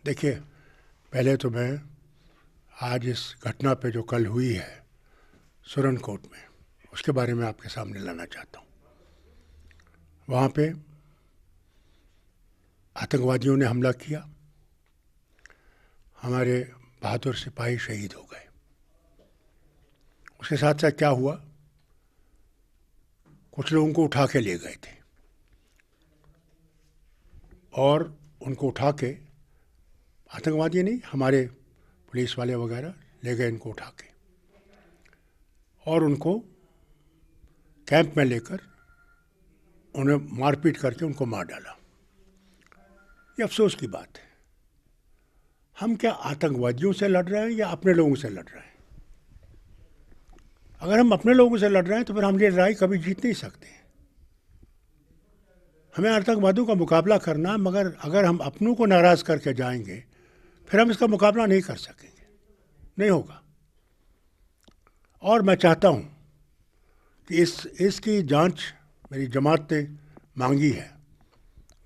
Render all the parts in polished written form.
देखिए, पहले तो मैं आज इस घटना पे जो कल हुई है सुरनकोट में, उसके बारे में आपके सामने लाना चाहता हूँ। वहाँ पे आतंकवादियों ने हमला किया, हमारे बहादुर सिपाही शहीद हो गए। उसके साथ साथ क्या हुआ, कुछ लोगों को उठा के ले गए थे और उनको उठा के, आतंकवादी नहीं, हमारे पुलिस वाले वगैरह ले गए इनको उठा के और उनको कैंप में लेकर उन्हें मारपीट करके उनको मार डाला। ये अफसोस की बात है। हम क्या आतंकवादियों से लड़ रहे हैं या अपने लोगों से लड़ रहे हैं? अगर हम अपने लोगों से लड़ रहे हैं तो फिर हम ये लड़ाई कभी जीत नहीं सकते। हमें आतंकवादियों का मुकाबला करना, मगर अगर हम अपनों को नाराज़ करके जाएंगे फिर हम इसका मुकाबला नहीं कर सकेंगे, नहीं होगा। और मैं चाहता हूँ कि इसकी जांच मेरी जमात ने मांगी है,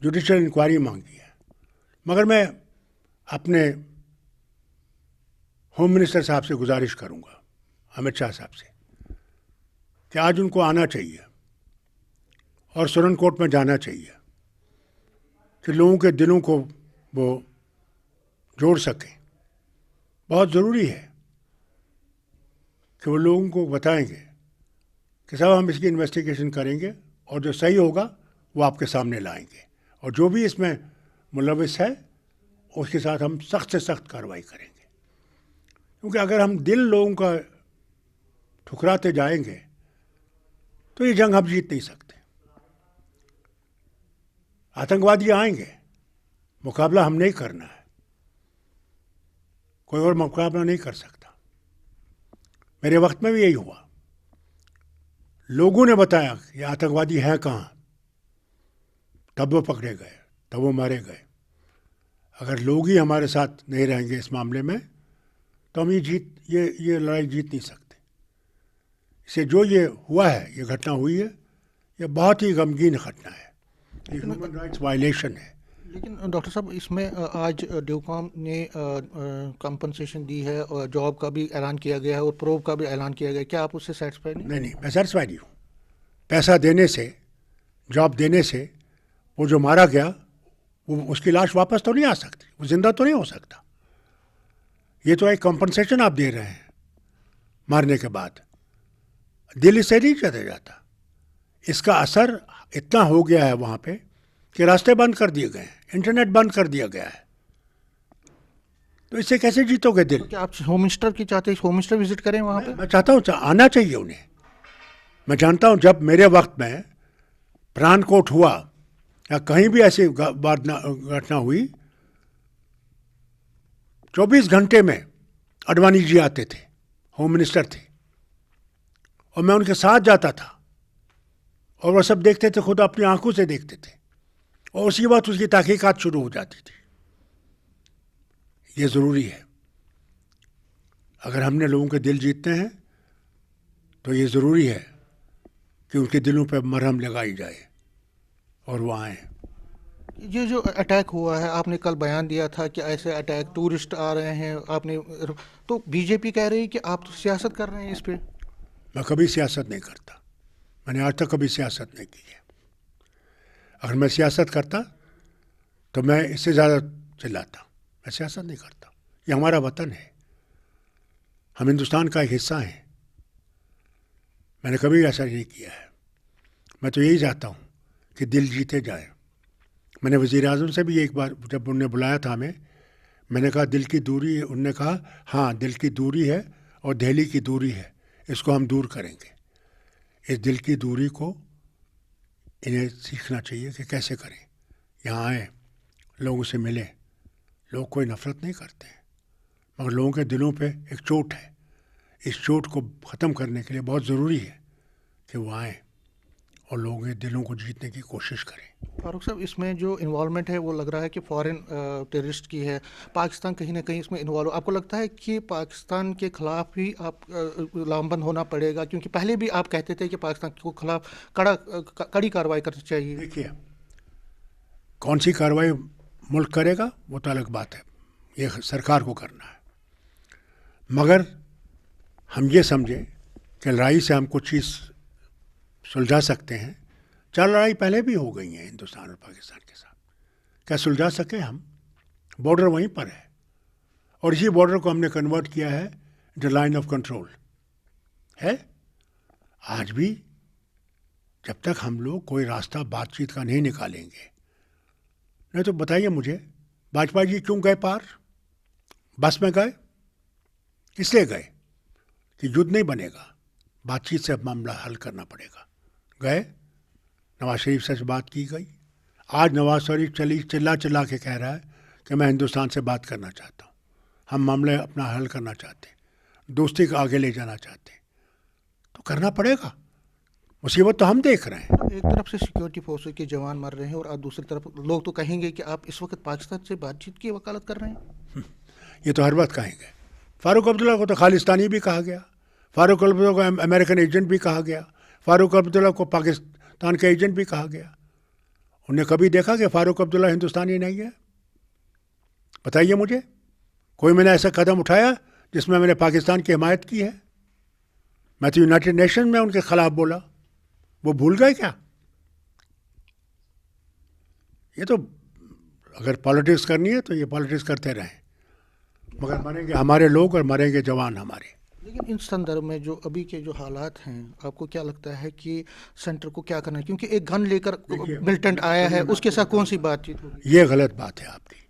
जुडिशल इंक्वायरी मांगी है, मगर मैं अपने होम मिनिस्टर साहब से गुजारिश करूँगा, अमित शाह साहब से, कि आज उनको आना चाहिए और सुरनकोट में जाना चाहिए कि लोगों के दिलों को वो जोड़ सकें। बहुत ज़रूरी है कि वो लोगों को बताएंगे कि साहब हम इसकी इन्वेस्टिगेशन करेंगे और जो सही होगा वो आपके सामने लाएंगे, और जो भी इसमें मुलविस है उसके साथ हम सख्त से सख्त कार्रवाई करेंगे। क्योंकि अगर हम दिल लोगों का ठुकराते जाएंगे तो ये जंग हम जीत नहीं सकते। आतंकवादी आएंगे, मुकाबला हम नहीं करना है, कोई और मुकाबला नहीं कर सकता। मेरे वक्त में भी यही हुआ, लोगों ने बताया कि आतंकवादी हैं कहाँ, तब वो पकड़े गए, तब वो मारे गए। अगर लोग ही हमारे साथ नहीं रहेंगे इस मामले में तो हम ये लड़ाई जीत नहीं सकते। इससे जो ये हुआ है, ये घटना हुई है, ये बहुत ही गमगीन घटना है, ये ह्यूमन राइट्स वायलेशन है। लेकिन डॉक्टर साहब, इसमें आज ड्यूकॉम ने कंपनसेशन दी है और जॉब का भी ऐलान किया गया है और प्रोब का भी ऐलान किया गया है। क्या आप उससे सेटिस्फाइड नहीं? नहीं, मैं सेटिस्फाइड नहीं हूँ। पैसा देने से, जॉब देने से वो जो मारा गया वो उसकी लाश वापस तो नहीं आ सकती, वो जिंदा तो नहीं हो सकता। ये तो एक कंपनसेशन आप दे रहे हैं, मारने के बाद दिल इससे नहीं चला जाता। इसका असर इतना हो गया है वहाँ पे कि रास्ते बंद कर दिए गए हैं, इंटरनेट बंद कर दिया गया है, तो इससे कैसे जीतोगे दिल? तो क्या आप होम मिनिस्टर की चाहते हैं होम मिनिस्टर विजिट करें वहाँ पे? मैं चाहता हूँ, आना चाहिए उन्हें। मैं जानता हूँ जब मेरे वक्त में पठानकोट हुआ या कहीं भी ऐसी घटना हुई, 24 घंटे में अडवाणी जी आते थे, होम मिनिस्टर थे, और मैं उनके साथ जाता था और वो सब देखते थे, खुद अपनी आंखों से देखते थे, और उसी वक्त उसकी तहकीकात शुरू हो जाती थी। ये ज़रूरी है। अगर हमने लोगों के दिल जीतने हैं तो ये ज़रूरी है कि उनके दिलों पर मरहम लगाई जाए और वो आएँ। ये जो अटैक हुआ है, आपने कल बयान दिया था कि ऐसे अटैक टूरिस्ट आ रहे हैं, आपने तो बीजेपी कह रही है कि आप तो सियासत कर रहे हैं इस पे। मैं कभी सियासत नहीं करता, मैंने आज तक कभी सियासत नहीं की है। अगर मैं सियासत करता तो मैं इससे ज़्यादा चिल्लाता। मैं सियासत नहीं करता, ये हमारा वतन है, हम हिंदुस्तान का एक हिस्सा हैं। मैंने कभी ऐसा नहीं किया है। मैं तो यही चाहता हूँ कि दिल जीते जाए। मैंने वज़ीर आज़म से भी एक बार जब उन्होंने बुलाया था हमें, मैंने कहा दिल की दूरी है, उन्होंने कहा हाँ दिल की दूरी है और दिल्ली की दूरी है, इसको हम दूर करेंगे। इस दिल की दूरी को इन्हें सीखना चाहिए कि कैसे करें। यहाँ आए, लोगों से मिलें। लोग कोई नफ़रत नहीं करते हैं, मगर लोगों के दिलों पे एक चोट है। इस चोट को ख़त्म करने के लिए बहुत ज़रूरी है कि वो आएँ और लोगों के दिलों को जीतने की कोशिश करें। फारूक साहब, इसमें जो इन्वॉल्वमेंट है वो लग रहा है कि फॉरेन टेररिस्ट की है। पाकिस्तान कहीं ना कहीं इसमें इन्वॉल्व, आपको लगता है कि पाकिस्तान के खिलाफ ही आप लामबंद होना पड़ेगा? क्योंकि पहले भी आप कहते थे कि पाकिस्तान के खिलाफ कड़ी कार्रवाई करनी चाहिए। देखिए, कौन सी कार्रवाई मुल्क करेगा वो तो अलग बात है, ये सरकार को करना है। मगर हम ये समझें कि लड़ाई से हम कुछ चीज़ सुलझा सकते हैं। 4 लड़ाई पहले भी हो गई हैं हिंदुस्तान और पाकिस्तान के साथ, क्या सुलझा सके हम? बॉर्डर वहीं पर है और इसी बॉर्डर को हमने कन्वर्ट किया है द लाइन ऑफ कंट्रोल है। आज भी जब तक हम लोग कोई रास्ता बातचीत का नहीं निकालेंगे, नहीं तो बताइए मुझे, वाजपेयी जी क्यों गए पार? बस में गए, इसलिए गए कि युद्ध नहीं बनेगा, बातचीत से मामला हल करना पड़ेगा। गए, नवाज शरीफ से बात की गई। आज नवाज शरीफ चिल्ला चिल्ला के कह रहा है कि मैं हिंदुस्तान से बात करना चाहता हूँ, हम मामले अपना हल करना चाहते हैं, दोस्ती को आगे ले जाना चाहते हैं। तो करना पड़ेगा, मुसीबत तो हम देख रहे हैं। एक तरफ से सिक्योरिटी फोर्सेस के जवान मर रहे हैं और दूसरी तरफ लोग तो कहेंगे कि आप इस वक्त पाकिस्तान से बातचीत की वकालत कर रहे हैं। ये तो हर वक्त कहेंगे। फारूक अब्दुल्ला को तो खालिस्तानी भी कहा गया, फारूक अब्दुल्ला को अमेरिकन एजेंट भी कहा गया, फारूक अब्दुल्ला को पाकिस्तान का एजेंट भी कहा गया। उन्हें कभी देखा कि फारूक अब्दुल्ला हिंदुस्तानी नहीं है? बताइए मुझे, कोई मैंने ऐसा कदम उठाया जिसमें मैंने पाकिस्तान की हिमायत की है? मैं तो यूनाइटेड नेशन में उनके खिलाफ बोला, वो भूल गए क्या? ये तो अगर पॉलिटिक्स करनी है तो ये पॉलिटिक्स करते रहें, मगर मरेंगे हमारे लोग और मरेंगे जवान हमारे। लेकिन इन संदर्भ में जो अभी के जो हालात हैं, आपको क्या लगता है कि सेंटर को क्या करना है? क्योंकि एक गन लेकर मिलिटेंट आया है, उसके साथ कौन सी बातचीत होगी? ये गलत बात है आपकी।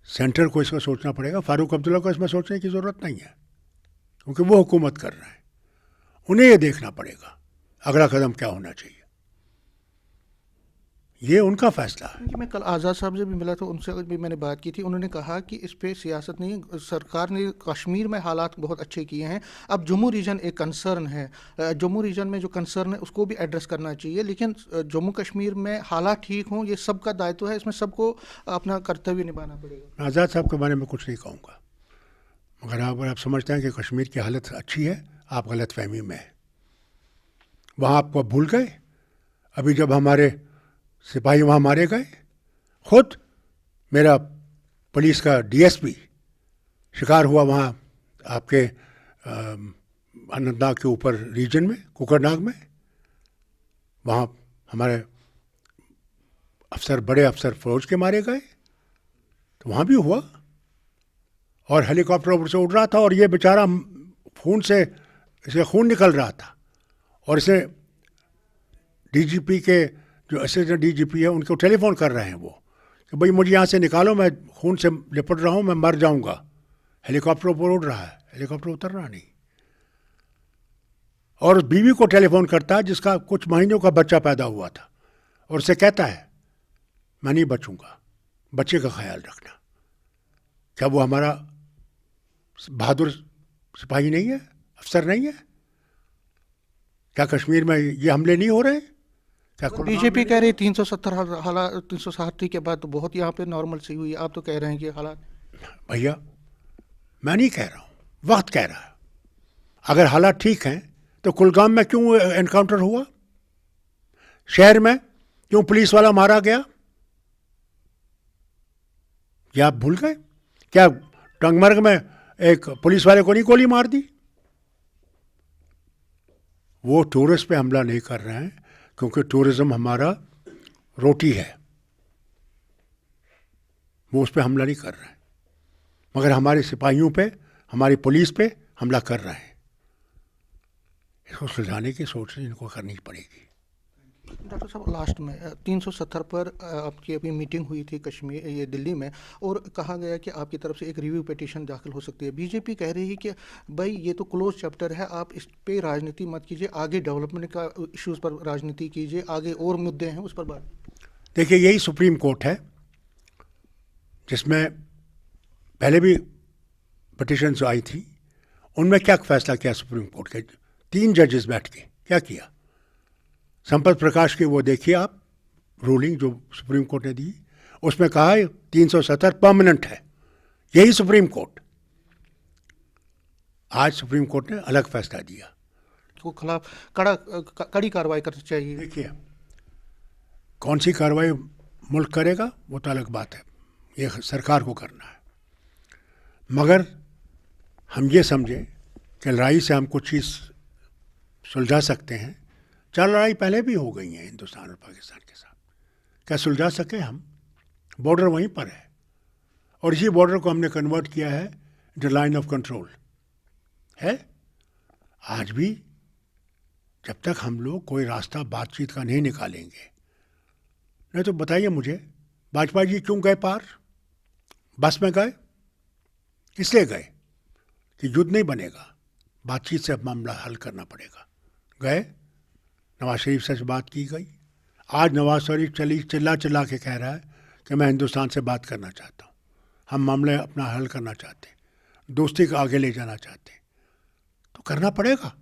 सेंटर को इसका सोचना पड़ेगा। फारूक अब्दुल्ला को इसमें सोचने की ज़रूरत नहीं है, क्योंकि वो हुकूमत कर रहे हैं। उन्हें ये देखना पड़ेगा अगला कदम क्या होना चाहिए, ये उनका फैसला है। क्योंकि मैं कल आज़ाद साहब से भी मिला था, उनसे भी मैंने बात की थी। उन्होंने कहा कि इस पे सियासत नहीं, सरकार ने कश्मीर में हालात बहुत अच्छे किए हैं, अब जम्मू रीजन एक कंसर्न है, जम्मू रीजन में जो कंसर्न है उसको भी एड्रेस करना चाहिए। लेकिन जम्मू कश्मीर में हालात ठीक हों, ये सबका दायित्व है, इसमें सबको अपना कर्तव्य निभाना पड़ेगा। आज़ाद साहब के बारे में कुछ नहीं कहूँगा, मगर अगर आप समझते हैं कि कश्मीर की हालत अच्छी है, आप गलत फहमी में है। वहाँ आपको भूल गए, अभी जब हमारे सिपाही वहाँ मारे गए, खुद मेरा पुलिस का डीएसपी शिकार हुआ वहाँ आपके अनंतनाग के ऊपर रीजन में, कुकरनाग में। वहाँ हमारे अफसर, बड़े अफसर फौज के मारे गए, तो वहाँ भी हुआ। और हेलीकॉप्टर ऊपर से उड़ रहा था और ये बेचारा खून से, इसे खून निकल रहा था, और इसे डीजीपी के जो असिस्टेंट डीजीपी है उनको टेलीफोन कर रहे हैं वो कि भाई मुझे यहाँ से निकालो, मैं खून से लिपट रहा हूँ, मैं मर जाऊँगा। हेलीकॉप्टर ऊपर उड़ रहा है, हेलीकॉप्टर उतर रहा नहीं। और उस बीवी को टेलीफोन करता है जिसका कुछ महीनों का बच्चा पैदा हुआ था, और उसे कहता है मैं नहीं बचूँगा, बच्चे का ख्याल रखना। क्या वो हमारा बहादुर सिपाही नहीं है, अफसर नहीं है? क्या कश्मीर में ये हमले नहीं हो रहे? क्या बीजेपी कह रही 370 हालात 360 के बाद तो बहुत यहाँ पे नॉर्मल सी हुई, आप तो कह रहे हैं कि हालात। भैया मैं नहीं कह रहा हूँ, वक्त कह रहा है। अगर हालात ठीक हैं तो कुलगाम में क्यों एनकाउंटर हुआ? शहर में क्यों पुलिस वाला मारा गया? क्या आप भूल गए? क्या टंगमर्ग में एक पुलिस वाले को नहीं गोली मार दी? वो टूरिस्ट पे हमला नहीं कर रहे हैं, क्योंकि टूरिज्म हमारा रोटी है, वो उस पर हमला नहीं कर रहे हैं, मगर हमारे सिपाहियों पे, हमारी पुलिस पे हमला कर रहे हैं। इसको सुलझाने की सोच इनको करनी पड़ेगी। डॉक्टर साहब, लास्ट में 370 पर आपकी अभी मीटिंग हुई थी कश्मीर, ये दिल्ली में, और कहा गया कि आपकी तरफ से एक रिव्यू पिटीशन दाखिल हो सकती है। बीजेपी कह रही है कि भाई ये तो क्लोज चैप्टर है, आप इस पे राजनीति मत कीजिए, आगे डेवलपमेंट का इश्यूज़ पर राजनीति कीजिए, आगे और मुद्दे हैं उस पर बात। देखिए, यही सुप्रीम कोर्ट है जिसमें पहले भी पिटीशन आई थी, उनमें क्या फैसला किया सुप्रीम कोर्ट के 3 जजेस बैठ के? क्या किया? संपत प्रकाश की वो देखिए आप रूलिंग जो सुप्रीम कोर्ट ने दी, उसमें कहा है 370 परमानेंट है। यही सुप्रीम कोर्ट, आज सुप्रीम कोर्ट ने अलग फैसला दिया, को खिलाफ कड़ी कार्रवाई करनी चाहिए। देखिए, कौन सी कार्रवाई मुल्क करेगा वो तो अलग बात है, ये सरकार को करना है। मगर हम ये समझें कि लड़ाई से हम कुछ चीज़ सुलझा सकते हैं। 4 लड़ाई पहले भी हो गई हैं हिंदुस्तान और पाकिस्तान के साथ, क्या सुलझा सके हम? बॉर्डर वहीं पर है और इसी बॉर्डर को हमने कन्वर्ट किया है द लाइन ऑफ कंट्रोल है। आज भी जब तक हम लोग कोई रास्ता बातचीत का नहीं निकालेंगे, नहीं तो बताइए मुझे, वाजपेयी जी क्यों गए पार? बस में गए, इसलिए गए कि युद्ध नहीं बनेगा, बातचीत से मामला हल करना पड़ेगा। गए, नवाज शरीफ से बात की गई। आज नवाज शरीफ चिल्ला चिल्ला के कह रहा है कि मैं हिंदुस्तान से बात करना चाहता हूँ, हम मामले अपना हल करना चाहते हैं, दोस्ती को आगे ले जाना चाहते हैं। तो करना पड़ेगा,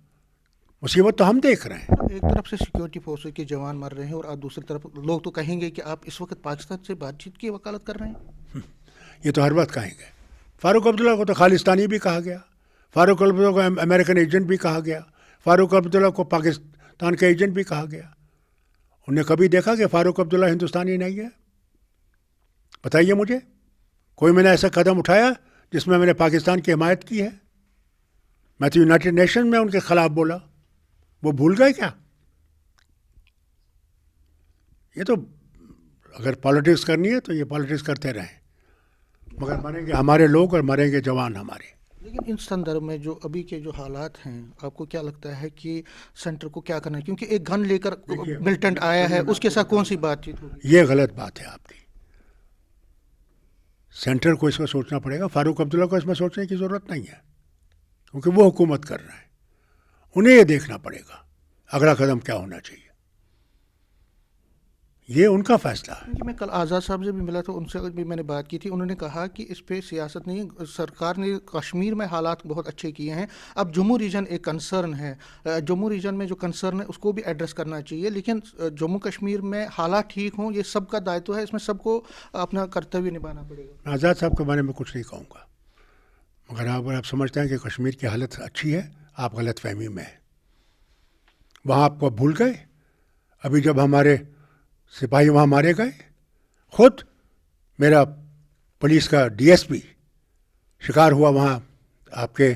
मुसीबत तो हम देख रहे हैं। एक तरफ से सिक्योरिटी फोर्सेस के जवान मर रहे हैं और दूसरी तरफ लोग तो कहेंगे कि आप इस वक्त पाकिस्तान से बातचीत की वकालत कर रहे हैं। ये तो हर वक्त कहेंगे। फारूक अब्दुल्ला को तो खालिस्तानी भी कहा गया, फारूक अब्दुल्ला को अमेरिकन एजेंट भी कहा गया, फारूक अब्दुल्ला को पाकिस्तान का एजेंट भी कहा गया। उन्हें कभी देखा कि फारूक अब्दुल्ला हिंदुस्तानी नहीं है? बताइए मुझे, कोई मैंने ऐसा कदम उठाया जिसमें मैंने पाकिस्तान की हिमायत की है? मैं तो यूनाइटेड नेशन में उनके खिलाफ बोला, वो भूल गए क्या? ये तो अगर पॉलिटिक्स करनी है तो ये पॉलिटिक्स करते रहें, मगर मरेंगे हमारे लोग और मरेंगे जवान हमारे। लेकिन इन संदर्भ में जो अभी के जो हालात हैं, आपको क्या लगता है कि सेंटर को क्या करना है? क्योंकि एक गन लेकर मिलिटेंट आया है, उसके साथ कौन सी बातचीत होगी? ये गलत बात है आपकी। सेंटर को इसमें सोचना पड़ेगा, फारूक अब्दुल्ला को इसमें सोचने की ज़रूरत नहीं है, क्योंकि वो हुकूमत कर रहे हैं। उन्हें ये देखना पड़ेगा अगला कदम क्या होना चाहिए, ये उनका फैसला है। क्योंकि मैं कल आज़ाद साहब से भी मिला था, उनसे भी मैंने बात की थी। उन्होंने कहा कि इस पे सियासत नहीं, सरकार ने कश्मीर में हालात बहुत अच्छे किए हैं, अब जम्मू रीजन एक कंसर्न है, जम्मू रीजन में जो कंसर्न है उसको भी एड्रेस करना चाहिए। लेकिन जम्मू कश्मीर में हालात ठीक हों, ये सबका दायित्व है, इसमें सबको अपना कर्तव्य निभाना पड़ेगा। आज़ाद साहब के बारे में कुछ नहीं कहूँगा, मगर अगर आप समझते हैं कि कश्मीर की हालत अच्छी है, आप गलत फहमी में हैं। वहाँ आपको भूल गए, अभी जब हमारे सिपाही वहाँ मारे गए, खुद मेरा पुलिस का डीएसपी शिकार हुआ वहाँ आपके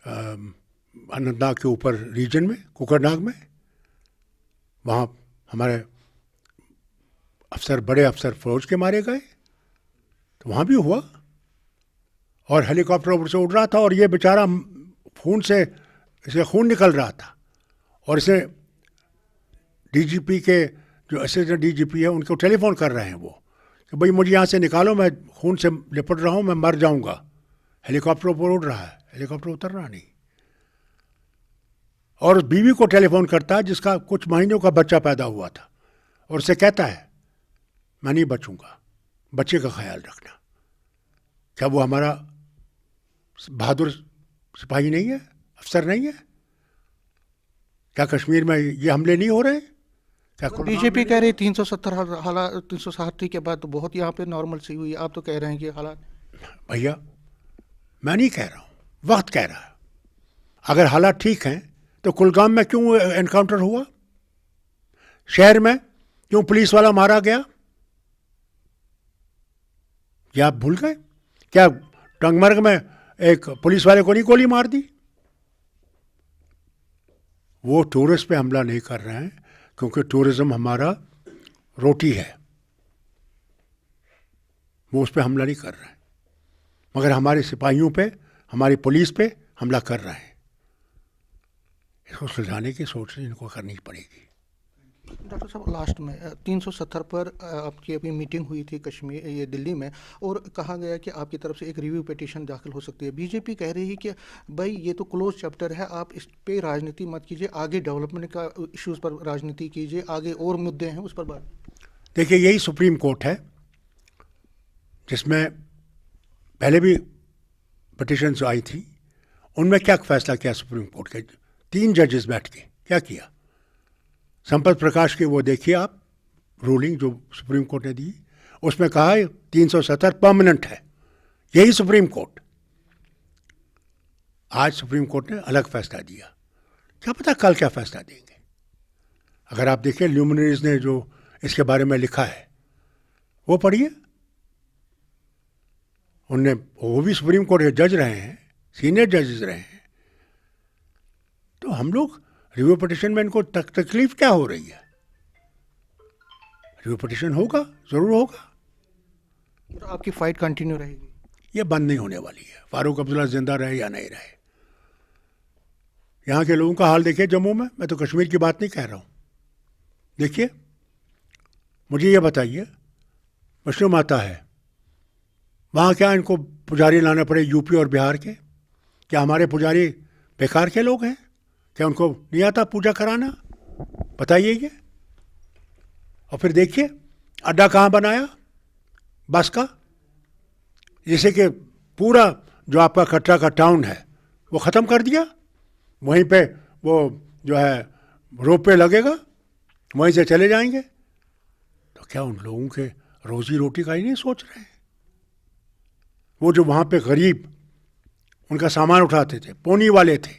अनंतनाग के ऊपर रीजन में, कुकरनाग में। वहाँ हमारे अफसर, बड़े अफसर फौज के मारे गए, तो वहाँ भी हुआ। और हेलीकॉप्टर ऊपर से उड़ रहा था और ये बेचारा खून से, इसे खून निकल रहा था, और इसे डीजीपी के जो असिस्टेंट डीजीपी है उनको टेलीफोन कर रहे हैं वो कि भाई मुझे यहाँ से निकालो, मैं खून से लिपट रहा हूँ, मैं मर जाऊँगा। हेलीकॉप्टर ऊपर उड़ रहा है, हेलीकॉप्टर उतर रहा नहीं। और बीवी को टेलीफोन करता है जिसका कुछ महीनों का बच्चा पैदा हुआ था, और उसे कहता है मैं नहीं बचूँगा, बच्चे का ख्याल रखना। क्या वो हमारा बहादुर सिपाही नहीं है, अफसर नहीं है? क्या कश्मीर में ये हमले नहीं हो रहे? क्या बीजेपी कह रही 370 हालात 360 के बाद तो बहुत यहाँ पे नॉर्मल सी हुई, आप तो कह रहे हैं कि हालात। भैया मैं नहीं कह रहा हूँ, वक्त कह रहा है। अगर हालात ठीक हैं तो कुलगाम में क्यों एनकाउंटर हुआ? शहर में क्यों पुलिस वाला मारा गया? क्या आप भूल गए? क्या टंगमर्ग में एक पुलिस वाले को नहीं गोली मार दी? वो टूरिस्ट पे हमला नहीं कर रहे हैं, क्योंकि टूरिज्म हमारा रोटी है, वो उस पर हमला नहीं कर रहे हैं, मगर हमारे सिपाहियों पे, हमारी पुलिस पे हमला कर रहे हैं। इसको सुलझाने की सोच इनको करनी पड़ेगी। डॉक्टर साहब, लास्ट में 370 पर आपकी अभी मीटिंग हुई थी कश्मीर, ये दिल्ली में, और कहा गया कि आपकी तरफ से एक रिव्यू पिटीशन दाखिल हो सकती है। बीजेपी कह रही है कि भाई ये तो क्लोज चैप्टर है, आप इस पे राजनीति मत कीजिए, आगे डेवलपमेंट का इश्यूज़ पर राजनीति कीजिए, आगे और मुद्दे हैं उस पर बात। देखिए, यही सुप्रीम कोर्ट है जिसमें पहले भी पिटीशंस आई थी, उनमें क्या फैसला किया सुप्रीम कोर्ट के 3 जजेस बैठ के? क्या किया? संपत प्रकाश की वो देखिए आप रूलिंग जो सुप्रीम कोर्ट ने दी, उसमें कहा है 370 परमानेंट है। यही सुप्रीम कोर्ट, आज सुप्रीम कोर्ट ने अलग फैसला दिया, क्या पता कल क्या फैसला देंगे। अगर आप देखिए ल्यूमिनरीज ने जो इसके बारे में लिखा है वो पढ़िए, उनने, वो भी सुप्रीम कोर्ट के जज रहे हैं, सीनियर जजेस रहे हैं, तो हम लोग रिव्यू पिटिशन में इनको तकलीफ क्या हो रही है? रिव्यू पिटिशन होगा, ज़रूर होगा, तो आपकी फाइट कंटिन्यू रहेगी? ये बंद नहीं होने वाली है। फारूक अब्दुल्ला जिंदा रहे या नहीं रहे, यहाँ के लोगों का हाल देखिए जम्मू में। मैं तो कश्मीर की बात नहीं कह रहा हूँ। देखिए, मुझे ये बताइए, वैष्णो माता है वहाँ, क्या इनको पुजारी लाने पड़े यूपी और बिहार के? क्या हमारे पुजारी बेकार के लोग हैं? क्या उनको नहीं आता पूजा कराना? बताइए ये। और फिर देखिए अड्डा कहाँ बनाया बस का, जैसे कि पूरा जो आपका कटरा का टाउन है वो ख़त्म कर दिया। वहीं पे वो जो है रोप पे लगेगा, वहीं से चले जाएंगे। तो क्या उन लोगों के रोजी रोटी का ही नहीं सोच रहे हैं? वो जो वहाँ पे गरीब उनका सामान उठाते थे, पोनी वाले थे,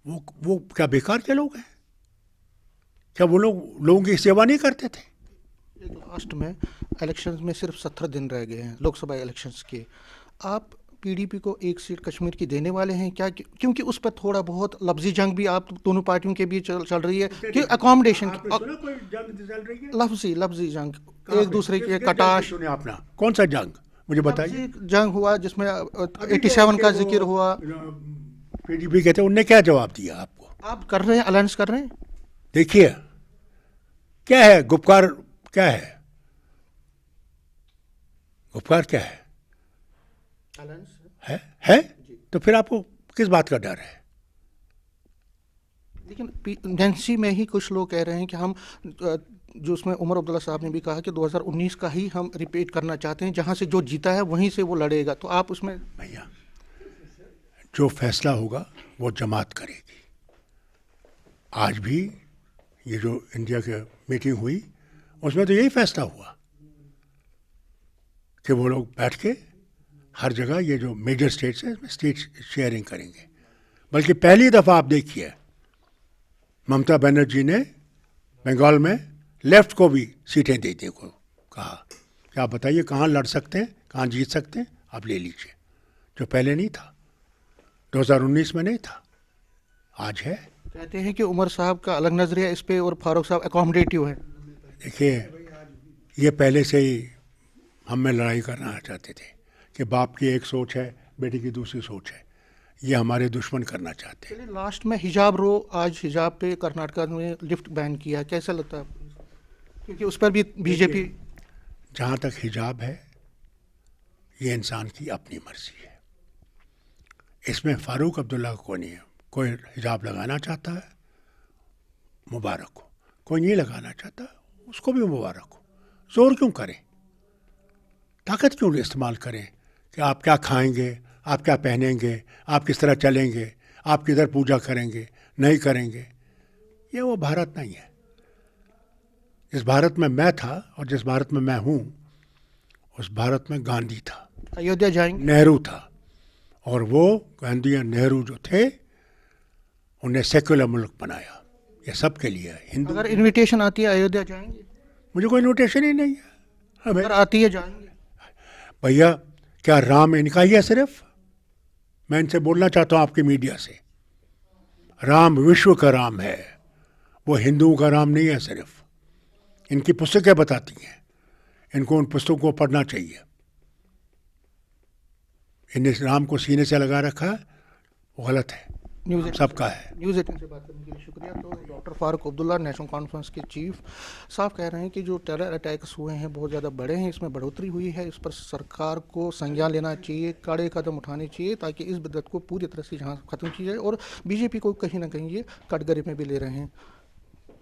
वो क्या बेकार के लोग हैं? क्या वो लोग लोगों की सेवा नहीं करते थे? एक लास्ट में इलेक्शंस में सिर्फ 17 दिन रह गए हैं लोकसभा इलेक्शंस के, आप पीडीपी को एक सीट कश्मीर की देने वाले हैं क्या? क्योंकि उस पर थोड़ा बहुत लफ्जी जंग भी आप दोनों पार्टियों के बीच चल रही है कि अकोमोडेशन की लफ्जी जंग, एक दूसरे के कटाश। अपना कौन सा जंग मुझे बताइए? जंग हुआ जिसमें 87 का जिक्र हुआ। पीडीपी कहते हैं, उनने क्या जवाब दिया आपको? आप कर रहे हैं, अलायंस कर रहे हैं? देखिए क्या है गुपकार, क्या है गुपकार, क्या है? है? तो फिर आपको किस बात का डर है? लेकिन एजेंसी में ही कुछ लोग कह रहे हैं कि हम जो उसमें उमर अब्दुल्ला साहब ने भी कहा कि 2019 का ही हम रिपीट करना चाहते हैं, जहां से जो जीता है वहीं से वो लड़ेगा। तो आप उसमें? भैया, जो फैसला होगा वो जमात करेगी। आज भी ये जो इंडिया की मीटिंग हुई उसमें तो यही फैसला हुआ कि वो लोग बैठ के हर जगह ये जो मेजर स्टेट्स हैं इसमें स्टेट शेयरिंग करेंगे। बल्कि पहली दफ़ा आप देखिए ममता बनर्जी ने बंगाल में लेफ्ट को भी सीटें देने को कहा कि आप बताइए कहाँ लड़ सकते हैं, कहाँ जीत सकते हैं, आप ले लीजिए, जो पहले नहीं था, 2019 में नहीं था, आज है। कहते हैं कि उमर साहब का अलग नजरिया इस पे और फारूक साहब अकोमोडेटिव है। देखिए, ये पहले से ही हम में लड़ाई करना चाहते थे कि बाप की एक सोच है, बेटी की दूसरी सोच है, ये हमारे दुश्मन करना चाहते हैं। चलिए लास्ट में हिजाब रो, आज हिजाब पे कर्नाटका में लिफ्ट बैन किया, कैसा लगता है आपको? क्योंकि उस पर भी बीजेपी। जहाँ तक हिजाब है ये इंसान की अपनी मर्जी है, इसमें फारूक अब्दुल्ला को नहीं है। कोई हिजाब लगाना चाहता है मुबारक हो, कोई नहीं लगाना चाहता उसको भी मुबारक हो। जोर क्यों करें, ताकत क्यों इस्तेमाल करें कि आप क्या खाएंगे, आप क्या पहनेंगे, आप किस तरह चलेंगे, आप किधर पूजा करेंगे, नहीं करेंगे। ये वो भारत नहीं है। जिस भारत में मैं था और जिस भारत में मैं हूँ, उस भारत में गांधी था, अयोध्या जाएंगे, नेहरू था, और वो गांधी और नेहरू जो थे उन्हें सेक्युलर मुल्क बनाया। ये सब के लिए है। हिंदू, अगर इनविटेशन आती है अयोध्या जाएंगे? मुझे कोई इन्विटेशन ही नहीं है। हमें अगर आती है जाएंगे? भैया, क्या राम इनका ही है सिर्फ? मैं इनसे बोलना चाहता हूँ आपकी मीडिया से, राम विश्व का राम है, वो हिंदुओं का राम नहीं है सिर्फ। इनकी पुस्तकें बताती हैं, इनको उन पुस्तकों को पढ़ना चाहिए। इन्हें राम को सीने से लगा रखा है, वो गलत है, सबका है। न्यूज़ 18 से बात करने के लिए शुक्रिया। तो doctor Farooq Abdullah national conference के चीफ साहब कह रहे हैं कि जो टेरर अटैक्स हुए हैं बहुत ज़्यादा बड़े हैं, इसमें बढ़ोतरी हुई है, इस पर सरकार को संज्ञान लेना चाहिए, कड़े कदम उठाने चाहिए ताकि इस बिदअत को पूरी तरह से जहाँ ख़त्म की जाए। और बीजेपी को कहीं ना कहीं ये कटघरे में भी ले रहे हैं।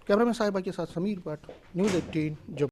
कैमरामैन साहिबा के साथ समीर भट्ट, न्यूज़ 18 जब